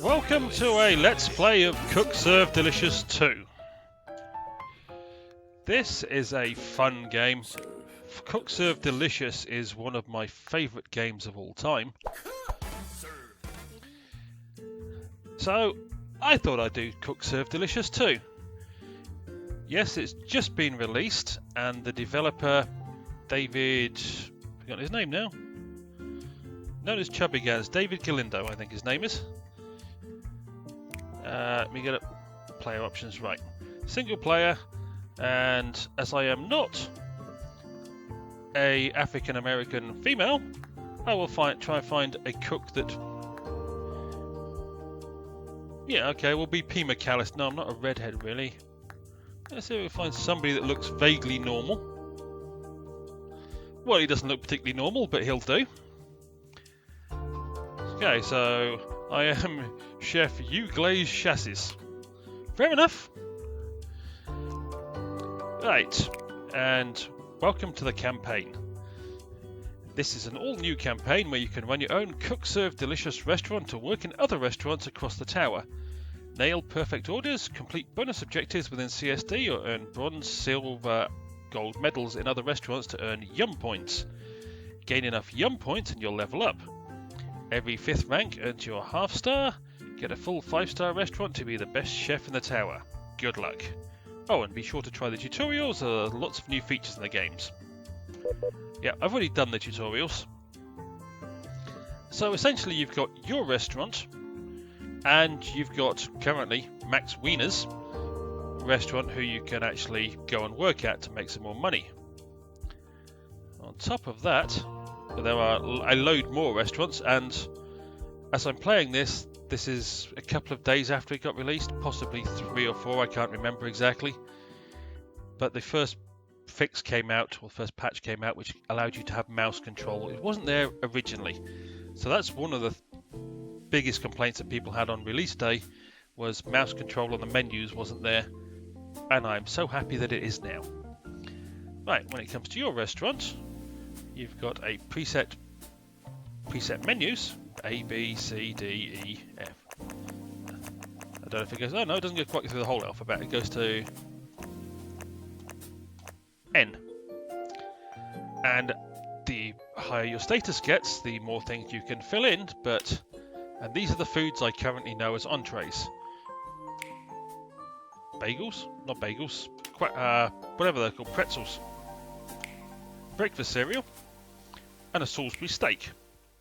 Welcome to a Let's Play of Cook Serve Delicious 2. This is a fun game. Cook Serve Delicious is one of my favourite games of all time. So, I thought I'd do Cook Serve Delicious 2. Yes, it's just been released, and the developer, David... I've forgotten his name now. Known as Chubigans, David Galindo, I think his name is. Let me get up player options right. Single player, and as I am not a African American female, I will try and find a cook that. Yeah, okay, we'll be P. McAllister. No, I'm not a redhead really. Let's see if we find somebody that looks vaguely normal. Well, he doesn't look particularly normal, but he'll do. Okay, so I am Chef You Glaze Chassis. Fair enough. Right, and welcome to the campaign. This is an all-new campaign where you can run your own Cook Serve Delicious restaurant to work in other restaurants across the tower. Nail perfect orders, complete bonus objectives within CSD, or earn bronze, silver, gold medals in other restaurants to earn Yum Points. Gain enough Yum Points and you'll level up. Every 5th rank earns you a half star. Get a full 5-star restaurant to be the best chef in the tower. Good luck. Oh, and be sure to try the tutorials. There are lots of new features in the games. Yeah, I've already done the tutorials. So essentially you've got your restaurant, and you've got currently Max Wiener's restaurant who you can actually go and work at to make some more money. On top of that, there are a load more restaurants, and as I'm playing this is a couple of days after it got released, possibly 3 or 4, I can't remember exactly. But the first fix came out, or first patch came out, which allowed you to have mouse control. It wasn't there originally. So that's one of the biggest complaints that people had on release day, was mouse control on the menus wasn't there. And I'm so happy that it is now. Right, when it comes to your restaurant, you've got a preset menus, A, B, C, D, E, F. I don't know if it goes, oh no, it doesn't go quite through the whole alphabet, it goes to N. And the higher your status gets, the more things you can fill in, and these are the foods I currently know as entrees. Bagels? Not bagels. Whatever they're called, pretzels. Breakfast cereal. And a Salisbury steak.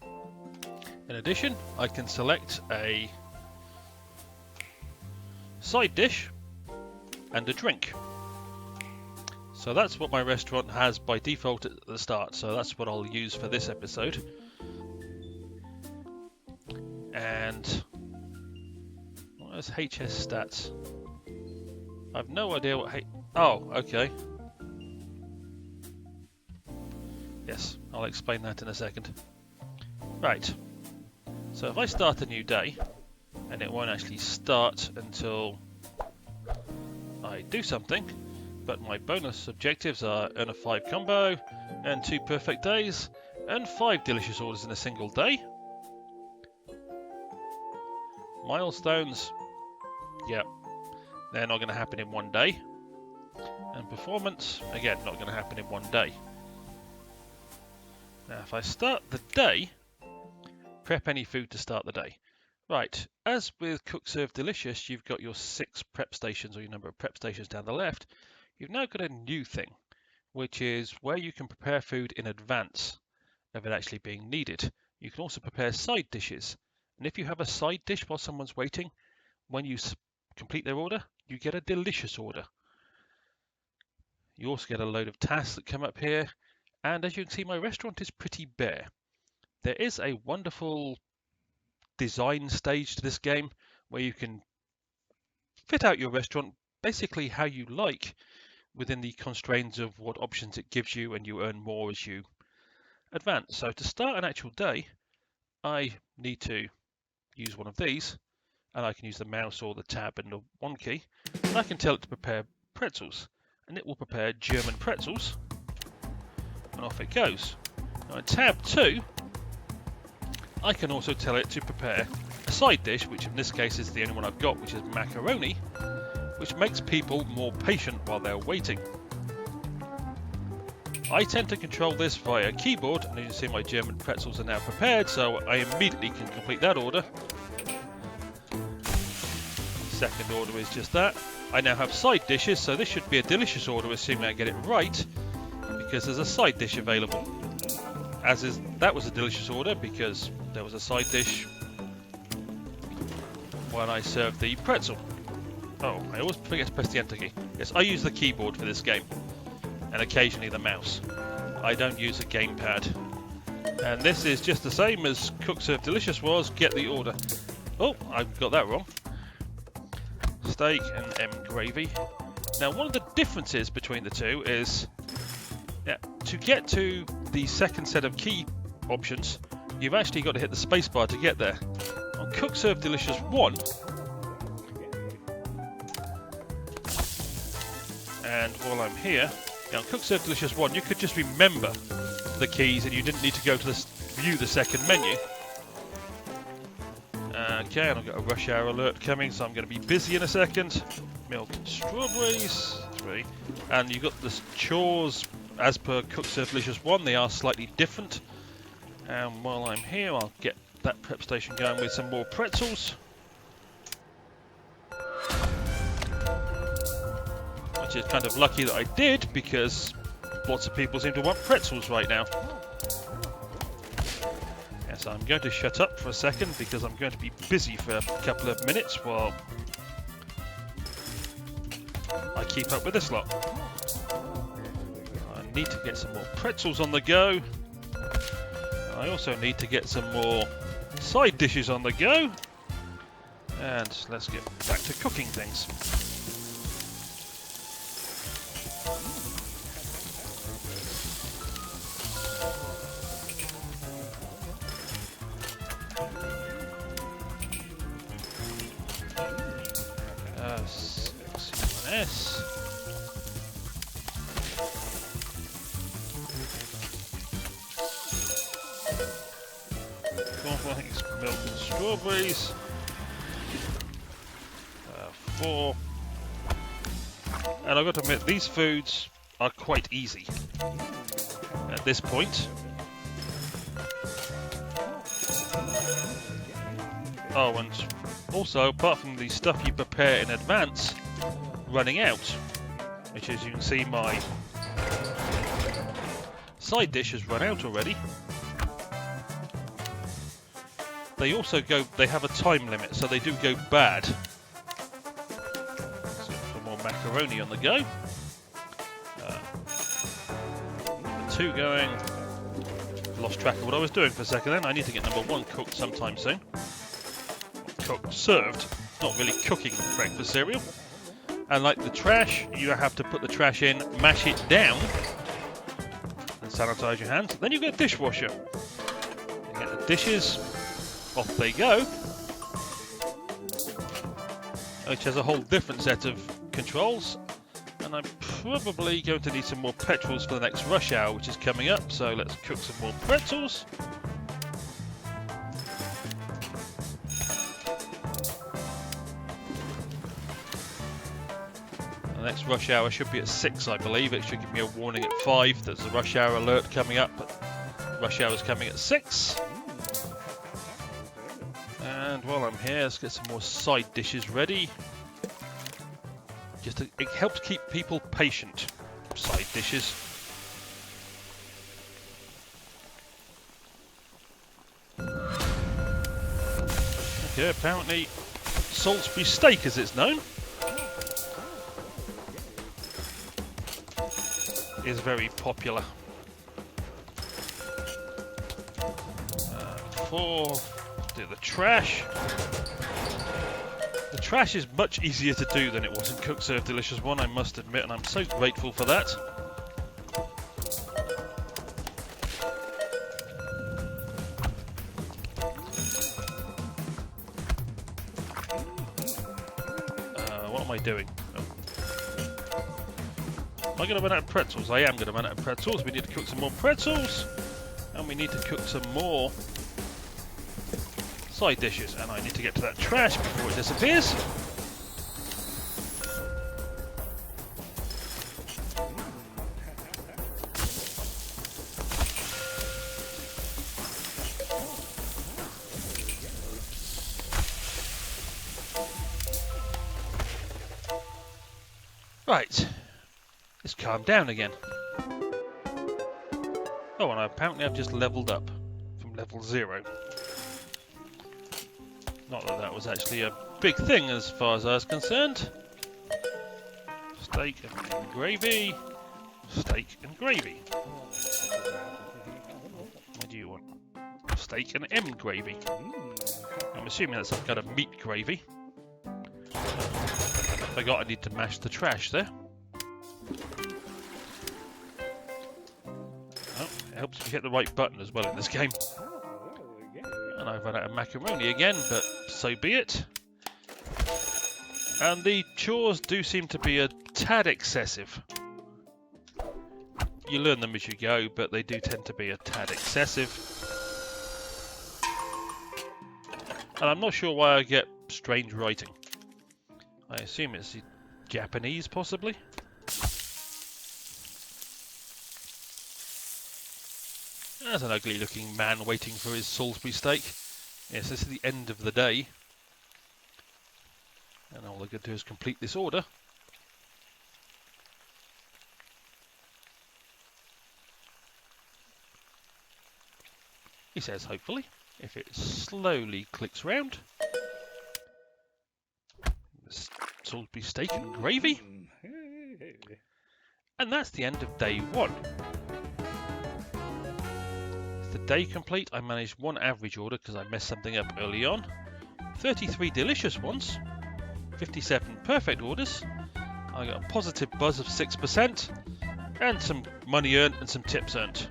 In addition, I can select a side dish and a drink. So that's what my restaurant has by default at the start. So that's what I'll use for this episode. And what is HS stats? I've no idea what oh, okay. Yes, I'll explain that in a second. Right, so if I start a new day, and it won't actually start until I do something, but my bonus objectives are earn a 5 combo, earn 2 perfect days, and 5 delicious orders in a single day. Milestones, yeah, they're not going to happen in one day. And performance, again, not going to happen in one day. Now, if I start the day, prep any food to start the day. Right, as with Cook Serve Delicious, you've got your 6 prep stations, or your number of prep stations down the left. You've now got a new thing, which is where you can prepare food in advance of it actually being needed. You can also prepare side dishes. And if you have a side dish while someone's waiting, when you complete their order, you get a delicious order. You also get a load of tasks that come up here. And as you can see, my restaurant is pretty bare. There is a wonderful design stage to this game where you can fit out your restaurant basically how you like within the constraints of what options it gives you, and you earn more as you advance. So to start an actual day, I need to use one of these, and I can use the mouse or the tab and the 1 key, and I can tell it to prepare pretzels, and it will prepare German pretzels. And off it goes. Now in tab 2, I can also tell it to prepare a side dish, which in this case is the only one I've got, which is macaroni, which makes people more patient while they're waiting. I tend to control this via keyboard, and as you can see my German pretzels are now prepared, so I immediately can complete that order. Second order is just that. I now have side dishes, so this should be a delicious order, assuming I get it right, because there's a side dish available. That was a delicious order because there was a side dish when I served the pretzel. Oh, I always forget to press the enter key. Yes, I use the keyboard for this game, and occasionally the mouse. I don't use a gamepad. And this is just the same as Cook Serve Delicious was, get the order. Oh, I got that wrong. Steak and M gravy. Now, one of the differences between the two is, to get to the second set of key options, you've actually got to hit the spacebar to get there. On Cook Serve Delicious 1, and while I'm here, on Cook Serve Delicious 1, you could just remember the keys and you didn't need to go to view the second menu. Okay, and I've got a rush hour alert coming, so I'm going to be busy in a second. Milk and strawberries, 3. And you've got the chores as per Cook Serve Delicious 1, they are slightly different. And while I'm here, I'll get that prep station going with some more pretzels. Which is kind of lucky that I did, because lots of people seem to want pretzels right now. Yes, I'm going to shut up for a second because I'm going to be busy for a couple of minutes while I keep up with this lot. I need to get some more pretzels on the go. I also need to get some more side dishes on the go. And let's get back to cooking things. C1S. I think it's milk and strawberries. 4. And I've got to admit, these foods are quite easy at this point. Oh, and also, apart from the stuff you prepare in advance running out, which as you can see, my side dish has run out already. They also they have a time limit, so they do go bad. So some more macaroni on the go. Number 2 going. Lost track of what I was doing for a second then. I need to get number 1 cooked sometime soon. Cooked, served. Not really cooking breakfast cereal. And like the trash, you have to put the trash in, mash it down, and sanitize your hands. Then you get a dishwasher. You get the dishes. Off they go, which has a whole different set of controls, and I'm probably going to need some more pretzels for the next rush hour, which is coming up, so let's cook some more pretzels. The next rush hour should be at 6, I believe. It should give me a warning at 5. There's a rush hour alert coming up, but rush hour is coming at 6. And while I'm here, let's get some more side dishes ready. It helps keep people patient. Side dishes. Okay, apparently Salisbury steak, as it's known, is very popular. 4. Do the trash. The trash is much easier to do than it was in Cook Serve Delicious 1, I must admit, and I'm so grateful for that. What am I doing? Oh. Am I going to run out of pretzels? I am going to run out of pretzels. We need to cook some more pretzels, and we need to cook some more side dishes, and I need to get to that trash before it disappears. Right, let's calm down again. Oh, and apparently I've just leveled up from level 0. Not that that was actually a big thing as far as I was concerned. Steak and gravy. Steak and gravy. What do you want? Steak and M gravy. I'm assuming that's some kind of meat gravy. I forgot I need to mash the trash there. Oh, it helps me hit the right button as well in this game. And I've run out of macaroni again, but so be it. And the chores do seem to be a tad excessive. You learn them as you go, but they do tend to be a tad excessive. And I'm not sure why I get strange writing. I assume it's Japanese, possibly. There's an ugly-looking man waiting for his Salisbury steak. Yes, this is the end of the day. And all I've got to do is complete this order. He says, hopefully, if it slowly clicks round. Salisbury steak and gravy. And that's the end of day 1. Is the day complete? I managed 1 average order because I messed something up early on. 33 delicious ones. 57 perfect orders. I got a positive buzz of 6%. And some money earned and some tips earned.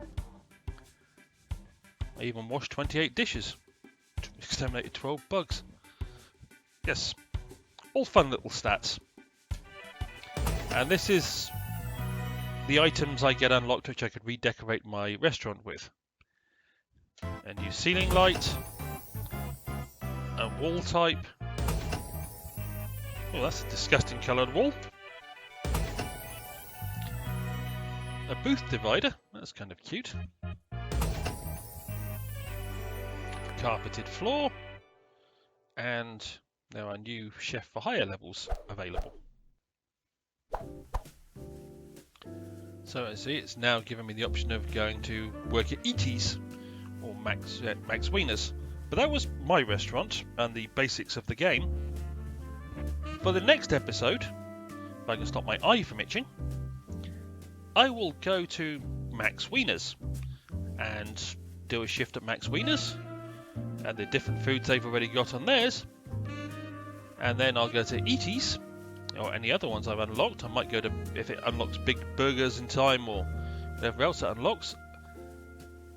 I even washed 28 dishes. Exterminated 12 bugs. Yes. All fun little stats. And this is the items I get unlocked which I could redecorate my restaurant with. A new ceiling light. A wall type. Oh, that's a disgusting coloured wall. A booth divider. That's kind of cute. Carpeted floor. And there are new Chef for Hire levels available. So I see it's now giving me the option of going to work at E.T.'s or Max Wiener's. But that was my restaurant and the basics of the game. For the next episode, if I can stop my eye from itching, I will go to Max Wiener's and do a shift at Max Wiener's and the different foods they've already got on theirs. And then I'll go to E.T.'s or any other ones I've unlocked. I might go to, if it unlocks big burgers in time or whatever else it unlocks.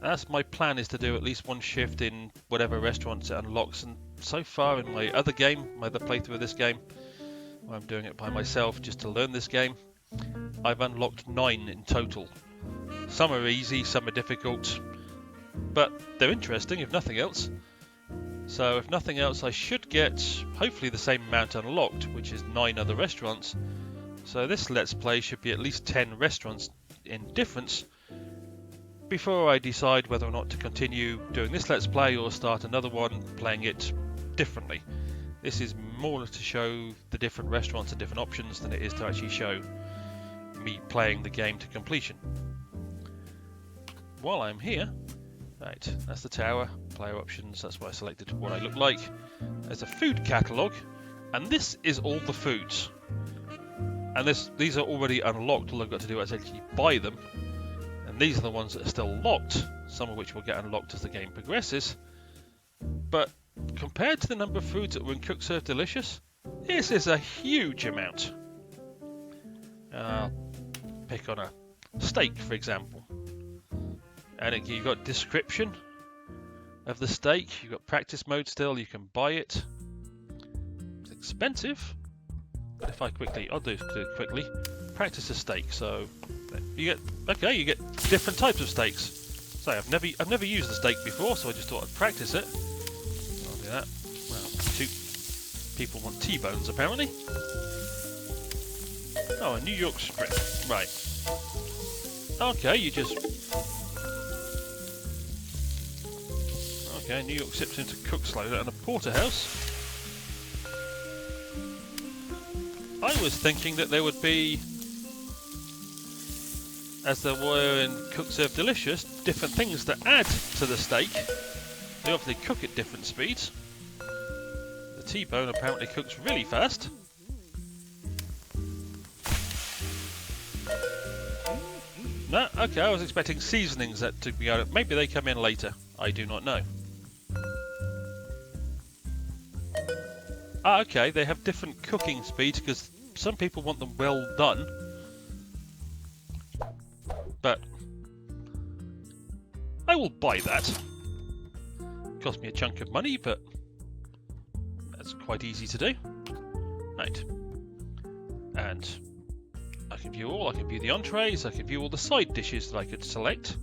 That's my plan, is to do at least 1 shift in whatever restaurants it unlocks. And so far in my other game, my other playthrough of this game, where I'm doing it by myself just to learn this game, I've unlocked 9 in total. Some are easy, some are difficult, but they're interesting if nothing else. So if nothing else, I should get hopefully the same amount unlocked, which is 9 other restaurants. So this Let's Play should be at least 10 restaurants in difference before I decide whether or not to continue doing this Let's Play or start another one playing it differently. This is more to show the different restaurants and different options than it is to actually show me playing the game to completion. While I'm here, right, that's the tower, player options, that's why I selected what I look like. There's a food catalogue, and this is all the foods. And these are already unlocked, all I've got to do is actually buy them. And these are the ones that are still locked, some of which will get unlocked as the game progresses. But compared to the number of foods that were in Cook Serve Delicious, this is a huge amount. Pick on a steak, for example. And you've got description of the steak, you've got practice mode still, you can buy it. It's expensive, but if I quickly, I'll do it quickly, practice a steak, so you get different types of steaks. So I've never used the steak before, so I just thought I'd practice it. I'll do that. People want T-bones, apparently. Oh, a New York strip. Right. Okay, you just... Okay, New York sips into Cook's loader and a porterhouse. I was thinking that there would be, as there were in Cook Serve Delicious, different things that add to the steak. They obviously cook at different speeds. The T-bone apparently cooks really fast. No, okay, I was expecting seasonings that to be added. Maybe they come in later. I do not know. Ah, okay, they have different cooking speeds because some people want them well done. But I will buy that. Cost me a chunk of money, but that's quite easy to do. Right. And I can view all. I can view the entrees. I can view all the side dishes that I could select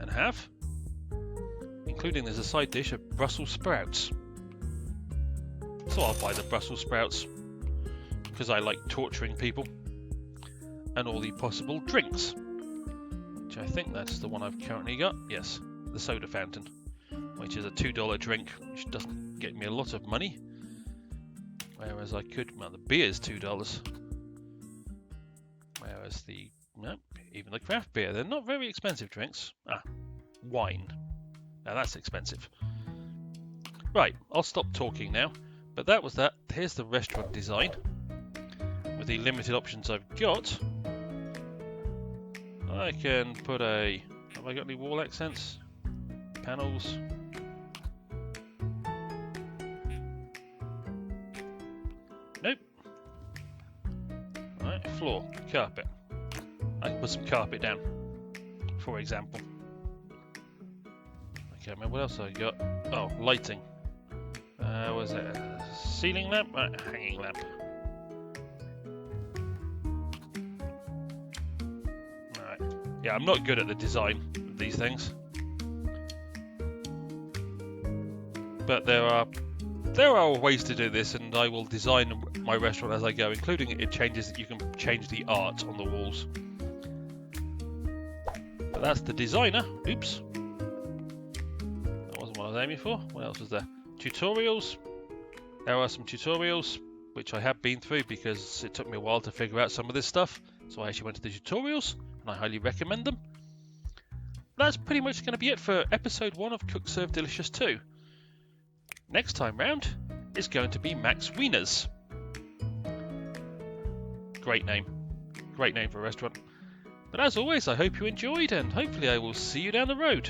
and have. Including there's a side dish of Brussels sprouts. So I'll buy the Brussels sprouts because I like torturing people. And all the possible drinks. Which I think that's the one I've currently got. Yes, the soda fountain. Which is a $2 drink, which doesn't get me a lot of money. Whereas I could... Well, the beer's $2. Whereas the... No, even the craft beer, they're not very expensive drinks. Ah, wine. Now that's expensive. Right, I'll stop talking now. But that was that. Here's the restaurant design. With the limited options I've got. I can put a... Have I got any wall accents? Panels. Nope. Right, floor, carpet. I can put some carpet down, for example. I can't remember what else I got. Oh, lighting. Was it a ceiling lamp? Hanging lamp. Alright. Yeah, I'm not good at the design of these things. But there are ways to do this, and I will design my restaurant as I go, including it changes that you can change the art on the walls. But that's the designer. Oops. That wasn't what I was aiming for. What else was there? Tutorials. There are some tutorials, which I have been through because it took me a while to figure out some of this stuff. So I actually went to the tutorials, and I highly recommend them. That's pretty much going to be it for episode 1 of Cook Serve Delicious 2. Next time round is going to be Max Wieners. Great name. Great name for a restaurant. But as always, I hope you enjoyed, and hopefully I will see you down the road.